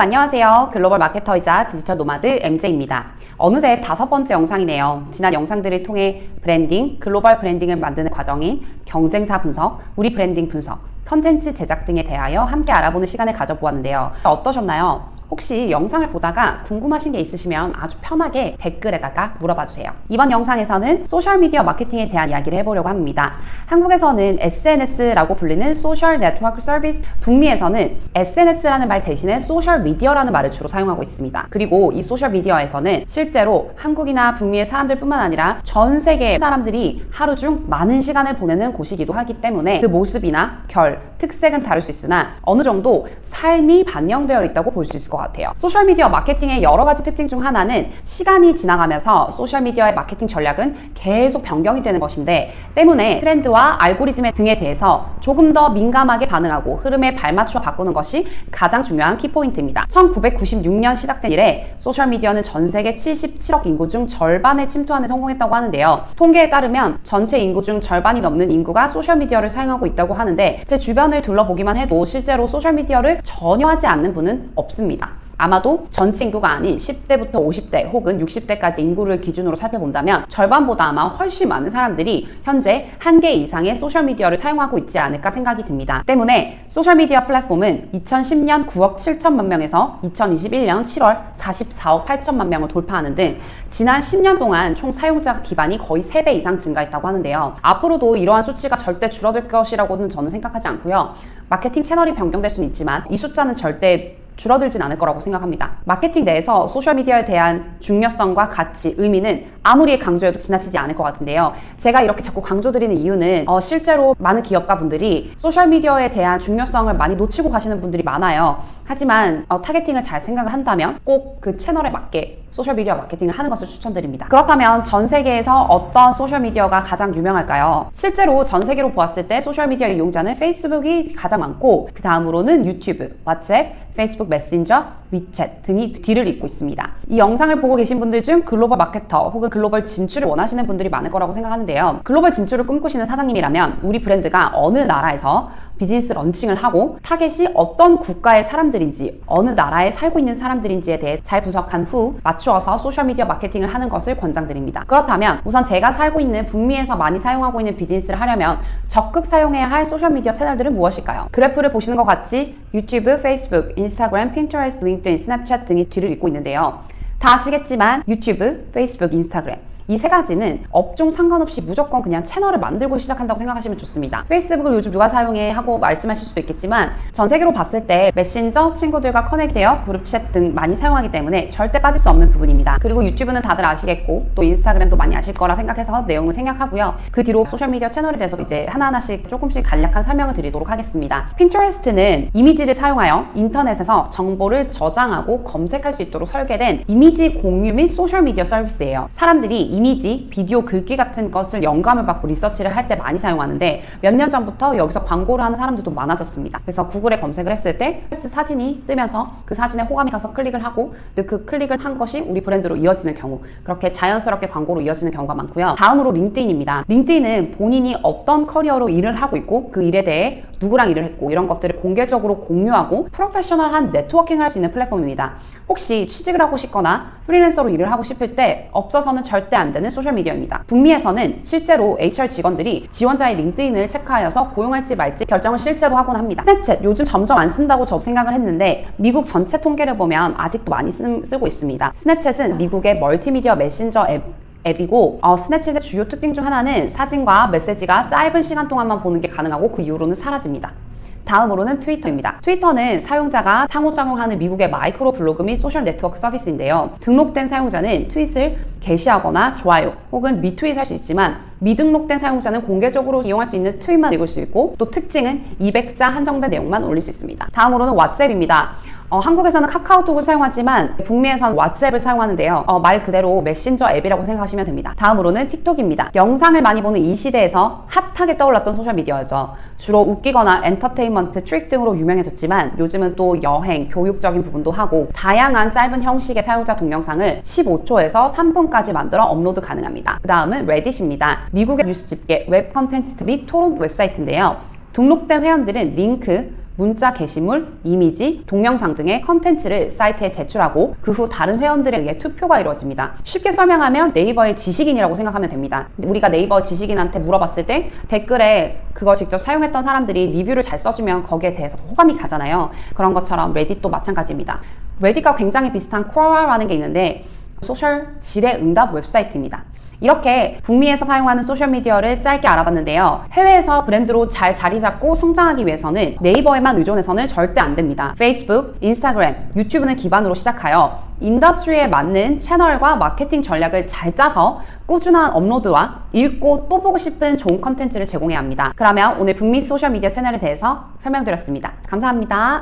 안녕하세요. 글로벌 마케터이자 디지털 노마드 MJ입니다. 어느새 5번째 영상이네요. 지난 영상들을 통해 브랜딩, 글로벌 브랜딩을 만드는 과정인 경쟁사 분석, 우리 브랜딩 분석, 컨텐츠 제작 등에 대하여 함께 알아보는 시간을 가져보았는데요. 어떠셨나요? 혹시 영상을 보다가 궁금하신 게 있으시면 아주 편하게 댓글에다가 물어봐 주세요. 이번 영상에서는 소셜미디어 마케팅에 대한 이야기를 해보려고 합니다. 한국에서는 SNS라고 불리는 소셜 네트워크 서비스, 북미에서는 SNS라는 말 대신에 소셜미디어라는 말을 주로 사용하고 있습니다. 그리고 이 소셜미디어에서는 실제로 한국이나 북미의 사람들뿐만 아니라 전 세계 사람들이 하루 중 많은 시간을 보내는 곳이기도 하기 때문에 그 모습이나 결, 특색은 다를 수 있으나 어느 정도 삶이 반영되어 있다고 볼 수 있을 것 같아요. 소셜미디어 마케팅의 여러 가지 특징 중 하나는 시간이 지나가면서 소셜미디어의 마케팅 전략은 계속 변경이 되는 것인데, 때문에 트렌드와 알고리즘 등에 대해서 조금 더 민감하게 반응하고 흐름에 발맞춰 바꾸는 것이 가장 중요한 키포인트입니다. 1996년 시작된 이래 소셜미디어는 전 세계 77억 인구 중 절반에 침투하는 데 성공했다고 하는데요. 통계에 따르면 전체 인구 중 절반이 넘는 인구가 소셜미디어를 사용하고 있다고 하는데, 제 주변을 둘러보기만 해도 실제로 소셜미디어를 전혀 하지 않는 분은 없습니다. 아마도 전체 인구가 아닌 10대부터 50대 혹은 60대까지 인구를 기준으로 살펴본다면 절반보다 아마 훨씬 많은 사람들이 현재 1개 이상의 소셜미디어를 사용하고 있지 않을까 생각이 듭니다. 때문에 소셜미디어 플랫폼은 2010년 9억 7천만 명에서 2021년 7월 44억 8천만 명을 돌파하는 등 지난 10년 동안 총 사용자 기반이 거의 3배 이상 증가했다고 하는데요. 앞으로도 이러한 수치가 절대 줄어들 것이라고는 저는 생각하지 않고요. 마케팅 채널이 변경될 수는 있지만 이 숫자는 절대 줄어들진 않을 거라고 생각합니다. 마케팅 내에서 소셜미디어에 대한 중요성과 가치, 의미는 아무리 강조해도 지나치지 않을 것 같은데요. 제가 이렇게 자꾸 강조드리는 이유는 실제로 많은 기업가 분들이 소셜미디어에 대한 중요성을 많이 놓치고 가시는 분들이 많아요. 하지만 타겟팅을 잘 생각을 한다면 꼭 그 채널에 맞게 소셜미디어 마케팅을 하는 것을 추천드립니다. 그렇다면 전 세계에서 어떤 소셜미디어가 가장 유명할까요? 실제로 전 세계로 보았을 때 소셜미디어 이용자는 페이스북이 가장 많고, 그 다음으로는 유튜브, 왓츠앱, 페이스북 메신저, 위챗 등이 뒤를 잇고 있습니다. 이 영상을 보고 계신 분들 중 글로벌 마케터 혹은 글로벌 진출을 원하시는 분들이 많을 거라고 생각하는데요. 글로벌 진출을 꿈꾸시는 사장님이라면 우리 브랜드가 어느 나라에서 비즈니스 런칭을 하고 타겟이 어떤 국가의 사람들인지, 어느 나라에 살고 있는 사람들인지에 대해 잘 분석한 후 맞추어서 소셜미디어 마케팅을 하는 것을 권장드립니다. 그렇다면 우선 제가 살고 있는 북미에서 많이 사용하고 있는 비즈니스를 하려면 적극 사용해야 할 소셜미디어 채널들은 무엇일까요? 그래프를 보시는 것 같이 유튜브, 페이스북, 인스타그램, 핀터레스트, 링크드인, 스냅챗 등이 뒤를 잇고 있는데요. 다 아시겠지만 유튜브, 페이스북, 인스타그램 이 세 가지는 업종 상관없이 무조건 그냥 채널을 만들고 시작한다고 생각하시면 좋습니다. 페이스북을 요즘 누가 사용해 하고 말씀하실 수도 있겠지만 전 세계로 봤을 때 메신저, 친구들과 커넥트되어 그룹챗 등 많이 사용하기 때문에 절대 빠질 수 없는 부분입니다. 그리고 유튜브는 다들 아시겠고 또 인스타그램도 많이 아실 거라 생각해서 내용을 생략하고요. 그 뒤로 소셜미디어 채널에 대해서 이제 하나하나씩 조금씩 간략한 설명을 드리도록 하겠습니다. 핀터레스트는 이미지를 사용하여 인터넷에서 정보를 저장하고 검색할 수 있도록 설계된 이미지 공유 및 소셜미디어 서비스예요. 사람들이 이미지, 비디오, 글귀 같은 것을 영감을 받고 리서치를 할 때 많이 사용하는데 몇 년 전부터 여기서 광고를 하는 사람들도 많아졌습니다. 그래서 구글에 검색을 했을 때 사진이 뜨면서 그 사진에 호감이 가서 클릭을 하고 그 클릭을 한 것이 우리 브랜드로 이어지는 경우, 그렇게 자연스럽게 광고로 이어지는 경우가 많고요. 다음으로 링크드인입니다. 링크드인은 본인이 어떤 커리어로 일을 하고 있고 그 일에 대해 누구랑 일을 했고 이런 것들을 공개적으로 공유하고 프로페셔널한 네트워킹을 할 수 있는 플랫폼입니다. 혹시 취직을 하고 싶거나 프리랜서로 일을 하고 싶을 때 없어서는 절대 안 되는 소셜미디어입니다. 북미에서는 실제로 HR 직원들이 지원자의 링크드인을 체크하여서 고용할지 말지 결정을 실제로 하곤 합니다. 스냅챗 요즘 점점 안 쓴다고 저도 생각을 했는데 미국 전체 통계를 보면 아직도 많이 쓰고 있습니다. 스냅챗은 미국의 멀티미디어 메신저 앱이고 스냅챗의 주요 특징 중 하나는 사진과 메시지가 짧은 시간 동안만 보는 게 가능하고 그 이후로는 사라집니다. 다음으로는 트위터입니다. 트위터는 사용자가 상호작용하는 미국의 마이크로 블로그 및 소셜 네트워크 서비스인데요. 등록된 사용자는 트윗을 게시하거나 좋아요 혹은 리트윗할 수 있지만 미등록된 사용자는 공개적으로 이용할 수 있는 트윗만 읽을 수 있고, 또 특징은 200자 한정된 내용만 올릴 수 있습니다. 다음으로는 왓츠앱입니다. 한국에서는 카카오톡을 사용하지만 북미에서는 왓츠앱을 사용하는데요. 말 그대로 메신저 앱이라고 생각하시면 됩니다. 다음으로는 틱톡입니다. 영상을 많이 보는 이 시대에서 핫하게 떠올랐던 소셜미디어죠. 주로 웃기거나 엔터테인먼트, 트릭 등으로 유명해졌지만 요즘은 또 여행, 교육적인 부분도 하고 다양한 짧은 형식의 사용자 동영상을 15초에서 3분까지 만들어 업로드 가능합니다. 그 다음은 레딧입니다. 미국의 뉴스 집계, 웹 컨텐츠 및 토론 웹사이트인데요. 등록된 회원들은 링크, 문자 게시물, 이미지, 동영상 등의 컨텐츠를 사이트에 제출하고 그 후 다른 회원들에 의해 투표가 이루어집니다. 쉽게 설명하면 네이버의 지식인이라고 생각하면 됩니다. 우리가 네이버 지식인한테 물어봤을 때 댓글에 그걸 직접 사용했던 사람들이 리뷰를 잘 써주면 거기에 대해서 호감이 가잖아요. 그런 것처럼 레딧도 마찬가지입니다. 레딧과 굉장히 비슷한 Quora라는 게 있는데 소셜 질의 응답 웹사이트입니다. 이렇게 북미에서 사용하는 소셜미디어를 짧게 알아봤는데요. 해외에서 브랜드로 잘 자리 잡고 성장하기 위해서는 네이버에만 의존해서는 절대 안 됩니다. 페이스북, 인스타그램, 유튜브는 기반으로 시작하여 인더스트리에 맞는 채널과 마케팅 전략을 잘 짜서 꾸준한 업로드와 읽고 또 보고 싶은 좋은 컨텐츠를 제공해야 합니다. 그러면 오늘 북미 소셜미디어 채널에 대해서 설명드렸습니다. 감사합니다.